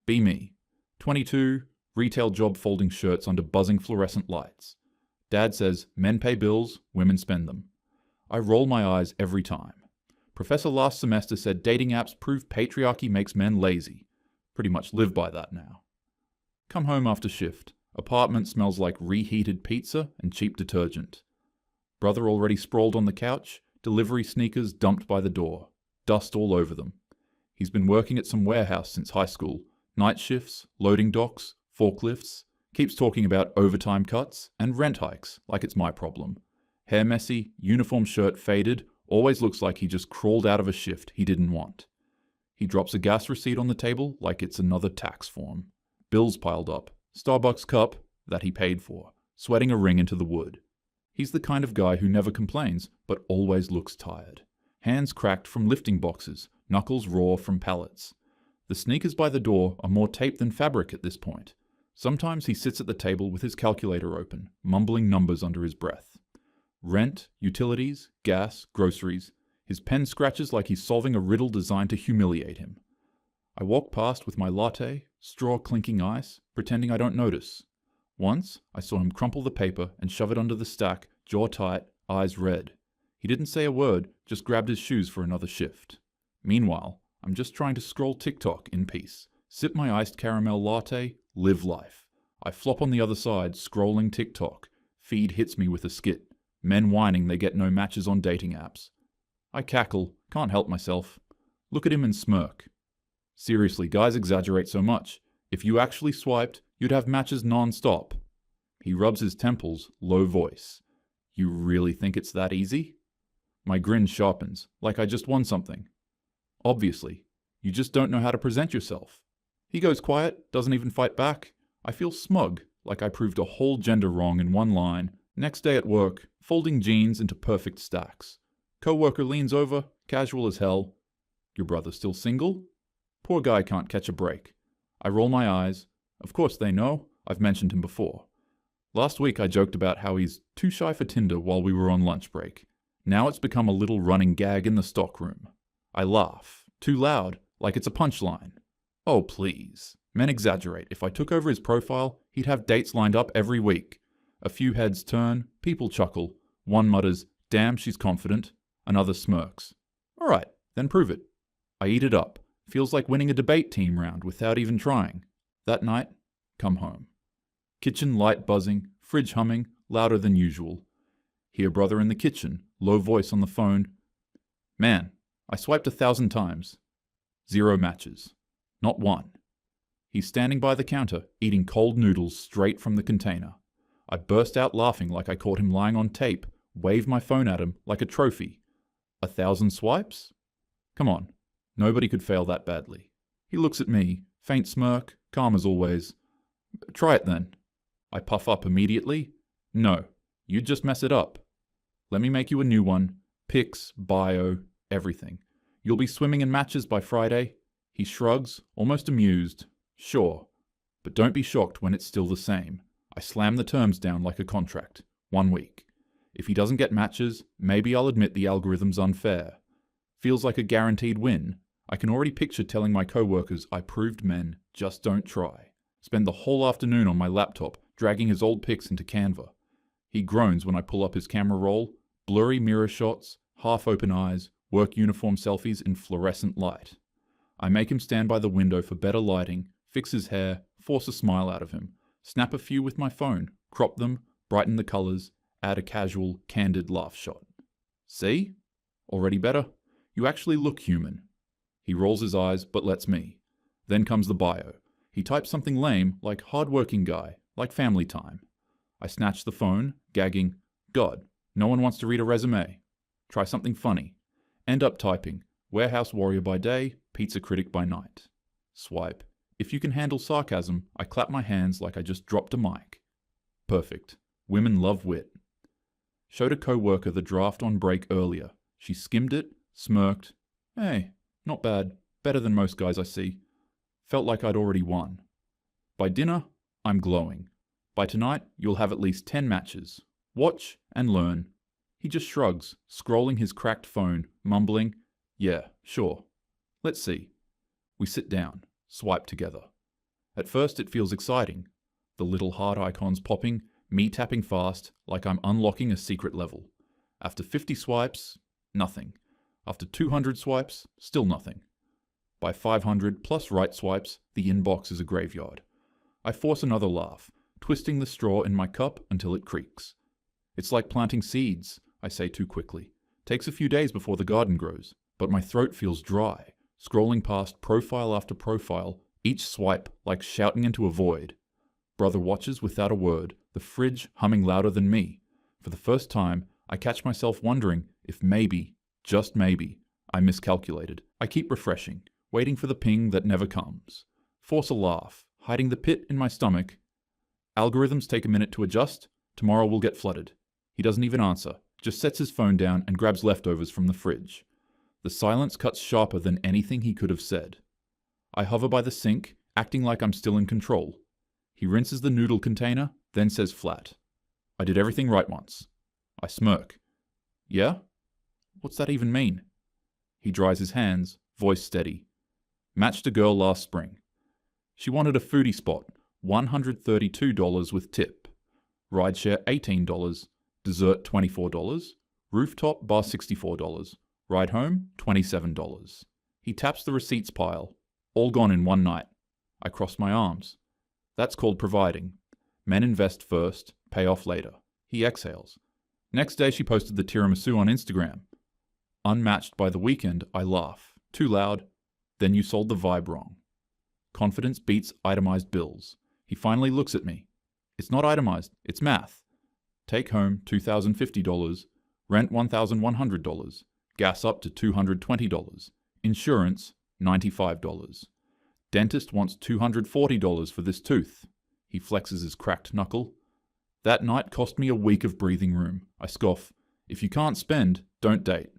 Be me. 22, retail job folding shirts under buzzing fluorescent lights. Dad says, men pay bills, women spend them. I roll my eyes every time. Professor last semester said dating apps prove patriarchy makes men lazy. Pretty much live by that now. Come home after shift. Apartment smells like reheated pizza and cheap detergent. Brother already sprawled on the couch, delivery sneakers dumped by the door. Dust all over them. He's been working at some warehouse since high school. Night shifts, loading docks, forklifts. Keeps talking about overtime cuts and rent hikes like it's my problem. Hair messy, uniform shirt faded, always looks like he just crawled out of a shift he didn't want. He drops a gas receipt on the table like it's another tax form. Bills piled up. Starbucks cup that he paid for, sweating a ring into the wood. He's the kind of guy who never complains, but always looks tired. Hands cracked from lifting boxes, knuckles raw from pallets. The sneakers by the door are more tape than fabric at this point. Sometimes he sits at the table with his calculator open, mumbling numbers under his breath. Rent, utilities, gas, groceries. His pen scratches like he's solving a riddle designed to humiliate him. I walk past with my latte, straw clinking ice, pretending I don't notice. Once, I saw him crumple the paper and shove it under the stack, jaw tight, eyes red. He didn't say a word, just grabbed his shoes for another shift. Meanwhile, I'm just trying to scroll TikTok in peace, sip my iced caramel latte, live life. I flop on the other side, scrolling TikTok. Feed hits me with a skit. Men whining they get no matches on dating apps. I cackle, can't help myself. Look at him and smirk. Seriously, guys exaggerate so much. If you actually swiped, you'd have matches non-stop. He rubs his temples, low voice. You really think it's that easy? My grin sharpens, like I just won something. Obviously, you just don't know how to present yourself. He goes quiet, doesn't even fight back. I feel smug, like I proved a whole gender wrong in one line. Next day at work, folding jeans into perfect stacks. Co-worker leans over, casual as hell. Your brother still single? Poor guy can't catch a break. I roll my eyes. Of course they know. I've mentioned him before. Last week I joked about how he's too shy for Tinder while we were on lunch break. Now it's become a little running gag in the stockroom. I laugh. Too loud, like it's a punchline. Oh please. Men exaggerate. If I took over his profile, he'd have dates lined up every week. A few heads turn, people chuckle. One mutters, damn, she's confident. Another smirks. All right, then prove it. I eat it up. Feels like winning a debate team round without even trying. That night, come home. Kitchen light buzzing, fridge humming, louder than usual. Hear brother in the kitchen, low voice on the phone. Man, I swiped 1,000 times. 0 matches. Not one. He's standing by the counter, eating cold noodles straight from the container. I burst out laughing like I caught him lying on tape, wave my phone at him like a trophy. 1,000 swipes? Come on. Nobody could fail that badly. He looks at me, faint smirk, calm as always. Try it then. I puff up immediately. No, you'd just mess it up. Let me make you a new one. Pics, bio, everything. You'll be swimming in matches by Friday. He shrugs, almost amused. Sure. But don't be shocked when it's still the same. I slam the terms down like a contract. 1 week. If he doesn't get matches, maybe I'll admit the algorithm's unfair. Feels like a guaranteed win. I can already picture telling my co-workers I proved men just don't try. Spend the whole afternoon on my laptop, dragging his old pics into Canva. He groans when I pull up his camera roll, blurry mirror shots, half-open eyes, work uniform selfies in fluorescent light. I make him stand by the window for better lighting, fix his hair, force a smile out of him, snap a few with my phone, crop them, brighten the colors, add a casual, candid laugh shot. See? Already better. You actually look human. He rolls his eyes, but lets me. Then comes the bio. He types something lame, like hard-working guy, like family time. I snatch the phone, gagging, God, no one wants to read a resume. Try something funny. End up typing, warehouse warrior by day, pizza critic by night. Swipe. If you can handle sarcasm, I clap my hands like I just dropped a mic. Perfect. Women love wit. Showed a co-worker the draft on break earlier. She skimmed it, smirked. Hey, not bad. Better than most guys I see. Felt like I'd already won. By dinner, I'm glowing. By tonight, you'll have at least 10 matches. Watch and learn. He just shrugs, scrolling his cracked phone, mumbling, yeah, sure. Let's see. We sit down, swipe together. At first it feels exciting. The little heart icons popping, me tapping fast like I'm unlocking a secret level. After 50 swipes, nothing. After 200 swipes, still nothing. By 500 plus right swipes, the inbox is a graveyard. I force another laugh, twisting the straw in my cup until it creaks. It's like planting seeds, I say too quickly. Takes a few days before the garden grows, but my throat feels dry, scrolling past profile after profile, each swipe like shouting into a void. Brother watches without a word, the fridge humming louder than me. For the first time, I catch myself wondering if maybe, just maybe, I miscalculated. I keep refreshing, waiting for the ping that never comes. Force a laugh, hiding the pit in my stomach. Algorithms take a minute to adjust. Tomorrow we'll get flooded. He doesn't even answer, just sets his phone down and grabs leftovers from the fridge. The silence cuts sharper than anything he could have said. I hover by the sink, acting like I'm still in control. He rinses the noodle container, then says flat, "I did everything right once." I smirk. "Yeah? What's that even mean?" He dries his hands, voice steady. "Matched a girl last spring. She wanted a foodie spot, $132 with tip. Rideshare $18, dessert $24, rooftop bar $64, ride home $27. He taps the receipts pile. All gone in one night. I cross my arms. That's called providing. Men invest first, pay off later. He exhales. Next day she posted the tiramisu on Instagram. Unmatched by the weekend, I laugh. Too loud. Then you sold the vibe wrong. Confidence beats itemized bills. He finally looks at me. It's not itemized, it's math. Take home $2,050, rent $1,100, gas up to $220, insurance $95. Dentist wants $240 for this tooth. He flexes his cracked knuckle. That night cost me a week of breathing room. I scoff. If you can't spend, don't date.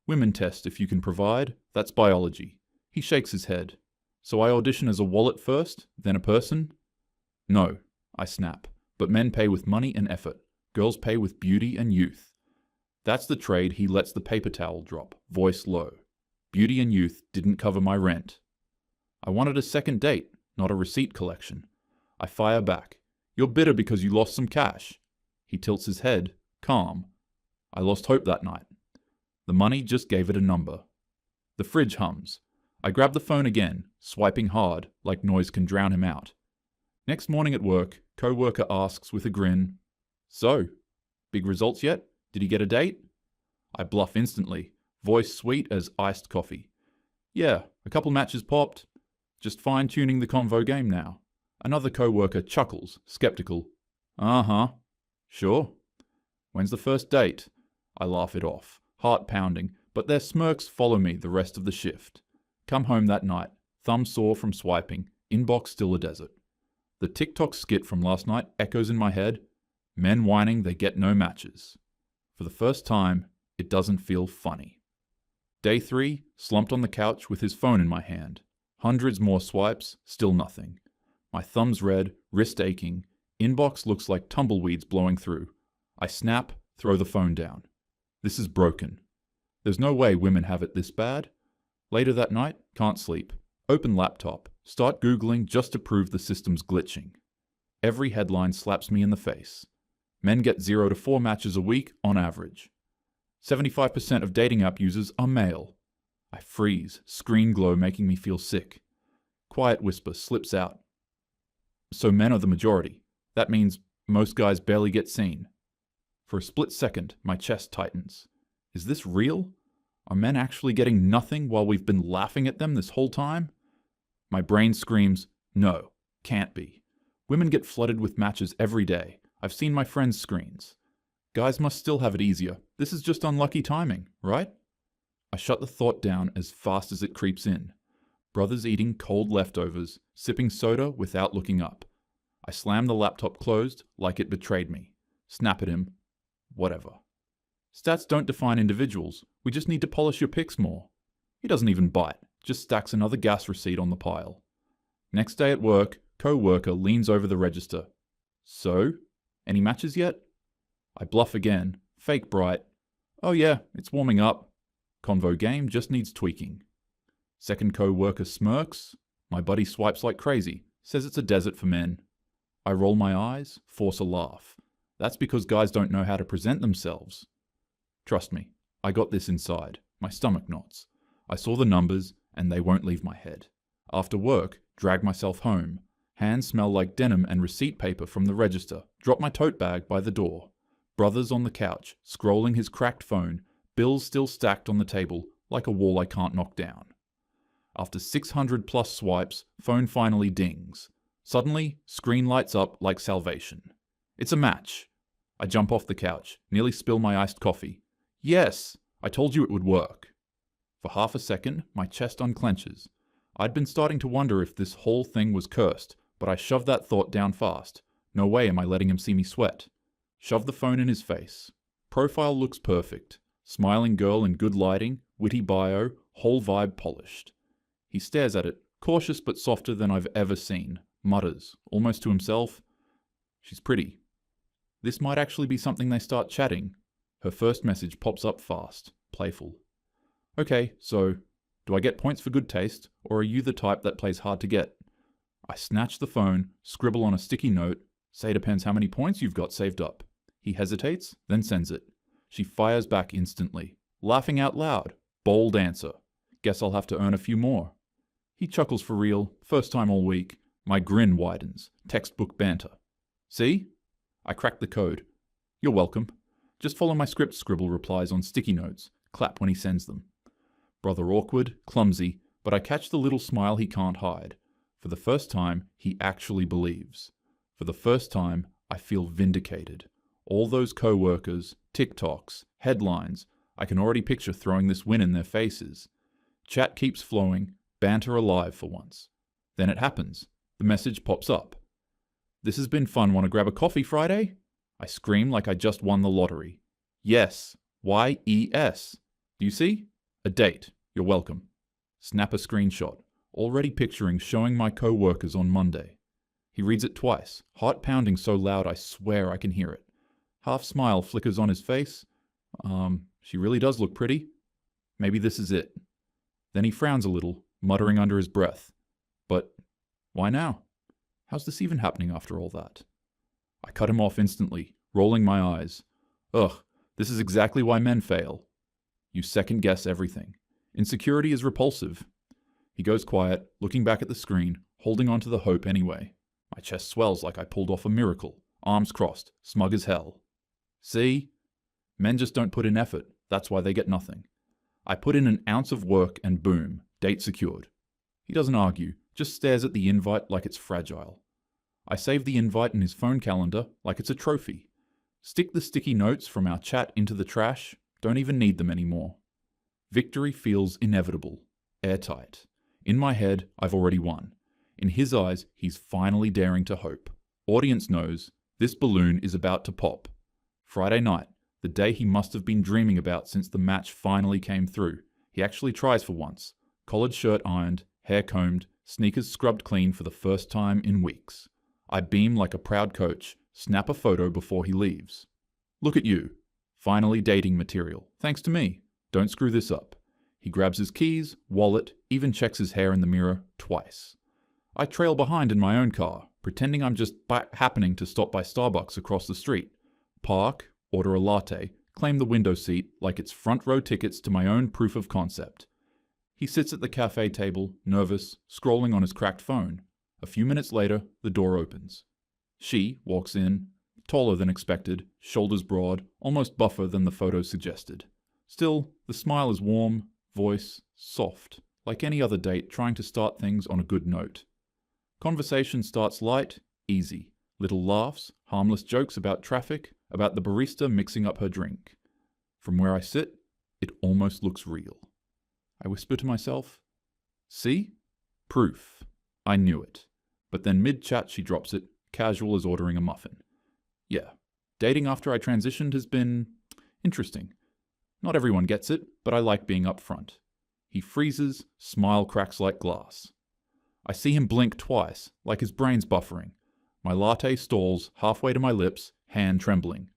Women test if you can provide, that's biology. He shakes his head. So I audition as a wallet first, then a person? No, I snap. But men pay with money and effort. Girls pay with beauty and youth. That's the trade he lets the paper towel drop, voice low. Beauty and youth didn't cover my rent. I wanted a second date, not a receipt collection. I fire back. You're bitter because you lost some cash. He tilts his head, calm. I lost hope that night. The money just gave it a number. The fridge hums. I grab the phone again, swiping hard, like noise can drown him out. Next morning at work, co-worker asks with a grin, "So, big results yet? Did he get a date?" I bluff instantly, voice sweet as iced coffee. "Yeah, a couple matches popped. Just fine-tuning the convo game now." Another co-worker chuckles, skeptical. "Uh-huh. Sure. When's the first date?" I laugh it off, heart pounding, but their smirks follow me the rest of the shift. Come home that night, thumb sore from swiping, inbox still a desert. The TikTok skit from last night echoes in my head, men whining they get no matches. For the first time, it doesn't feel funny. Day 3, slumped on the couch with his phone in my hand. Hundreds more swipes, still nothing. My thumb's red, wrist aching, inbox looks like tumbleweeds blowing through. I snap, throw the phone down. This is broken. There's no way women have it this bad. Later that night, can't sleep. Open laptop, start Googling just to prove the system's glitching. Every headline slaps me in the face. Men get 0 to 4 matches a week on average. 75% of dating app users are male. I freeze, screen glow making me feel sick. Quiet whisper slips out. So men are the majority. That means most guys barely get seen. For a split second, my chest tightens. Is this real? Are men actually getting nothing while we've been laughing at them this whole time? My brain screams, no, can't be. Women get flooded with matches every day. I've seen my friends' screens. Guys must still have it easier. This is just unlucky timing, right? I shut the thought down as fast as it creeps in. Brothers eating cold leftovers, sipping soda without looking up. I slam the laptop closed like it betrayed me. Snap at him. Whatever. Stats don't define individuals. We just need to polish your pics more. He doesn't even bite, just stacks another gas receipt on the pile. Next day at work, co-worker leans over the register. So, any matches yet? I bluff again, fake bright. Oh yeah, it's warming up. Convo game just needs tweaking. Second co-worker smirks. My buddy swipes like crazy, Says it's a desert for men. I roll my eyes, force a laugh. That's because guys don't know how to present themselves. Trust me, I got this inside. My stomach knots. I saw the numbers, and they won't leave my head. After work, drag myself home. Hands smell like denim and receipt paper from the register. Drop my tote bag by the door. Brother's on the couch, scrolling his cracked phone, bills still stacked on the table like a wall I can't knock down. After 600 plus swipes, phone finally dings. Suddenly, screen lights up like salvation. It's a match. I jump off the couch, nearly spill my iced coffee. Yes! I told you it would work. For half a second, my chest unclenches. I'd been starting to wonder if this whole thing was cursed, but I shoved that thought down fast. No way am I letting him see me sweat. Shove the phone in his face. Profile looks perfect. Smiling girl in good lighting, witty bio, whole vibe polished. He stares at it, cautious but softer than I've ever seen. Mutters, almost to himself, "She's pretty." This might actually be something they start chatting. Her first message pops up fast, playful. "Okay, so, do I get points for good taste, or are you the type that plays hard to get?" I snatch the phone, scribble on a sticky note, say depends how many points you've got saved up. He hesitates, then sends it. She fires back instantly, laughing out loud. Bold answer. Guess I'll have to earn a few more. He chuckles for real, first time all week. My grin widens, textbook banter. "See?" I crack the code. "You're welcome. Just follow my script," scribble replies on sticky notes, clap when he sends them. Brother awkward, clumsy, but I catch the little smile he can't hide. For the first time, he actually believes. For the first time, I feel vindicated. All those co-workers, TikToks, headlines, I can already picture throwing this win in their faces. Chat keeps flowing, banter alive for once. Then it happens. The message pops up. "This has been fun. Want to grab a coffee Friday?" I scream like I just won the lottery. Yes. YES. Do you see? A date. You're welcome. Snap a screenshot. Already picturing showing my co-workers on Monday. He reads it twice, heart pounding so loud I swear I can hear it. Half smile flickers on his face. She really does look pretty. Maybe this is it. Then he frowns a little, muttering under his breath. But why now? How's this even happening after all that? I cut him off instantly, rolling my eyes. Ugh, this is exactly why men fail. You second guess everything. Insecurity is repulsive. He goes quiet, looking back at the screen, holding on to the hope anyway. My chest swells like I pulled off a miracle, arms crossed, smug as hell. See? Men just don't put in effort, that's why they get nothing. I put in an ounce of work and boom, date secured. He doesn't argue, just stares at the invite like it's fragile. I save the invite in his phone calendar like it's a trophy. Stick the sticky notes from our chat into the trash, don't even need them anymore. Victory feels inevitable, airtight. In my head, I've already won. In his eyes, he's finally daring to hope. Audience knows, this balloon is about to pop. Friday night, the day he must have been dreaming about since the match finally came through. He actually tries for once. Collared shirt ironed, hair combed, sneakers scrubbed clean for the first time in weeks. I beam like a proud coach, snap a photo before he leaves. Look at you. Finally dating material, thanks to me. Don't screw this up. He grabs his keys, wallet, even checks his hair in the mirror twice. I trail behind in my own car, pretending I'm just happening to stop by Starbucks across the street. Park, order a latte, claim the window seat like it's front row tickets to my own proof of concept. He sits at the cafe table, nervous, scrolling on his cracked phone. A few minutes later, the door opens. She walks in, taller than expected, shoulders broad, almost buffer than the photo suggested. Still, the smile is warm, voice soft, like any other date trying to start things on a good note. Conversation starts light, easy. Little laughs, harmless jokes about traffic, about the barista mixing up her drink. From where I sit, it almost looks real. I whisper to myself, "See? Proof. I knew it." But then mid-chat she drops it, casual as ordering a muffin. Yeah, dating after I transitioned has been interesting. Not everyone gets it, but I like being upfront. He freezes, smile cracks like glass. I see him blink twice, like his brain's buffering. My latte stalls halfway to my lips, hand trembling.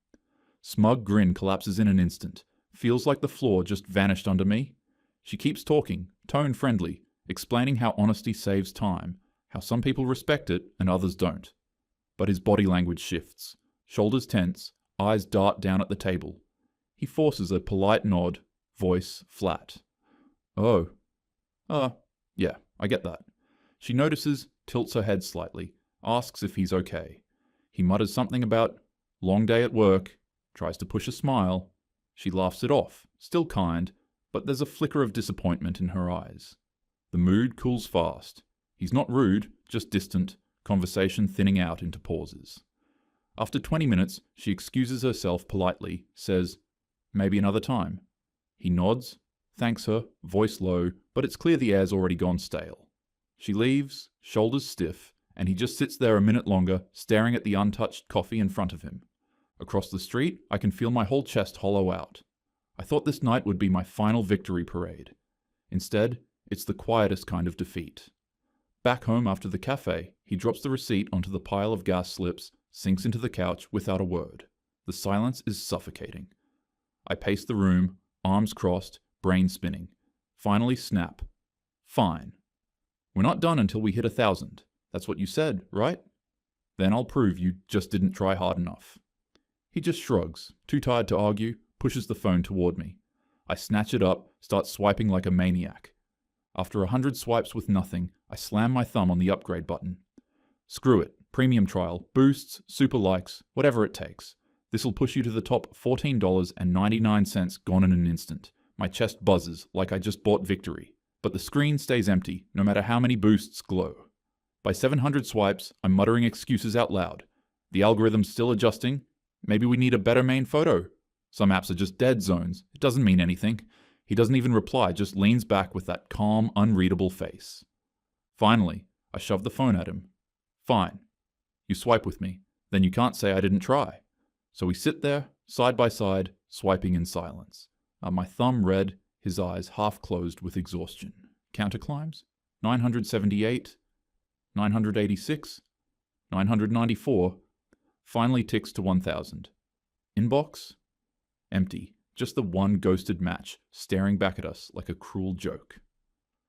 Smug grin collapses in an instant. Feels like the floor just vanished under me. She keeps talking, tone friendly, explaining how honesty saves time, How some people respect it and others don't. But his body language shifts. Shoulders tense, eyes dart down at the table. He forces a polite nod, voice flat. Oh. Yeah, I get that. She notices, tilts her head slightly, asks if he's okay. He mutters something about long day at work, tries to push a smile. She laughs it off, still kind, but there's a flicker of disappointment in her eyes. The mood cools fast. He's not rude, just distant, conversation thinning out into pauses. After 20 minutes, she excuses herself politely, says, maybe another time. He nods, thanks her, voice low, but it's clear the air's already gone stale. She leaves, shoulders stiff, and he just sits there a minute longer, staring at the untouched coffee in front of him. Across the street, I can feel my whole chest hollow out. I thought this night would be my final victory parade. Instead, it's the quietest kind of defeat. Back home after the cafe, he drops the receipt onto the pile of gas slips, sinks into the couch without a word. The silence is suffocating. I pace the room, arms crossed, brain spinning. Finally snap. Fine. We're not done until we hit 1,000. That's what you said, right? Then I'll prove you just didn't try hard enough. He just shrugs, too tired to argue, pushes the phone toward me. I snatch it up, start swiping like a maniac. After 100 swipes with nothing, I slam my thumb on the upgrade button. Screw it. Premium trial, boosts, super likes, whatever it takes. This'll push you to the top $14.99 gone in an instant. My chest buzzes like I just bought victory. But the screen stays empty, no matter how many boosts glow. By 700 swipes, I'm muttering excuses out loud. The algorithm's still adjusting. Maybe we need a better main photo. Some apps are just dead zones. It doesn't mean anything. He doesn't even reply, just leans back with that calm, unreadable face. Finally, I shove the phone at him. Fine. You swipe with me. Then you can't say I didn't try. So we sit there, side by side, swiping in silence. My thumb red, his eyes half closed with exhaustion. Counterclimbs? 978, 986, 994. Finally ticks to 1,000. Inbox? Empty. Just the one ghosted match, staring back at us like a cruel joke.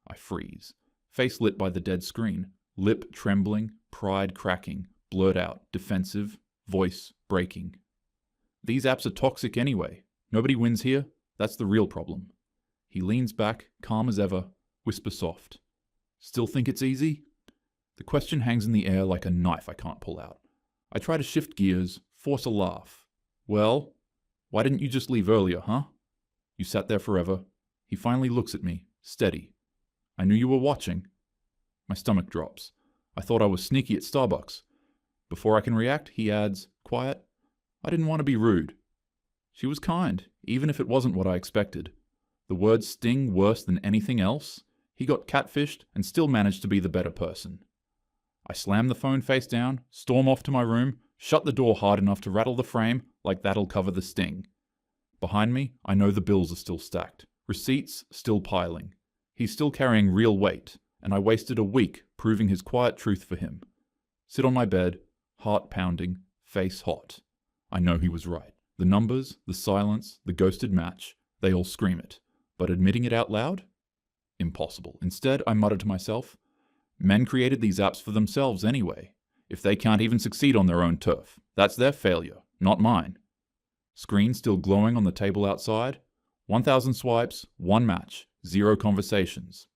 I freeze. Face lit by the dead screen. Lip trembling, pride cracking, blurt out, defensive, voice breaking. These apps are toxic anyway. Nobody wins here. That's the real problem. He leans back, calm as ever, whisper soft. Still think it's easy? The question hangs in the air like a knife I can't pull out. I try to shift gears, force a laugh. Well, why didn't you just leave earlier, huh? You sat there forever. He finally looks at me, steady. I knew you were watching. My stomach drops. I thought I was sneaky at Starbucks. Before I can react, he adds, quiet, I didn't want to be rude. She was kind, even if it wasn't what I expected. The words sting worse than anything else. He got catfished and still managed to be the better person. I slam the phone face down, storm off to my room, shut the door hard enough to rattle the frame, like that'll cover the sting. Behind me, I know the bills are still stacked, receipts still piling. He's still carrying real weight, and I wasted a week proving his quiet truth for him. Sit on my bed, heart pounding, face hot. I know he was right. The numbers, the silence, the ghosted match, they all scream it. But admitting it out loud? Impossible. Instead, I mutter to myself, men created these apps for themselves anyway. If they can't even succeed on their own turf, that's their failure, not mine. Screen still glowing on the table outside. 1,000 swipes, one match, 0 conversations.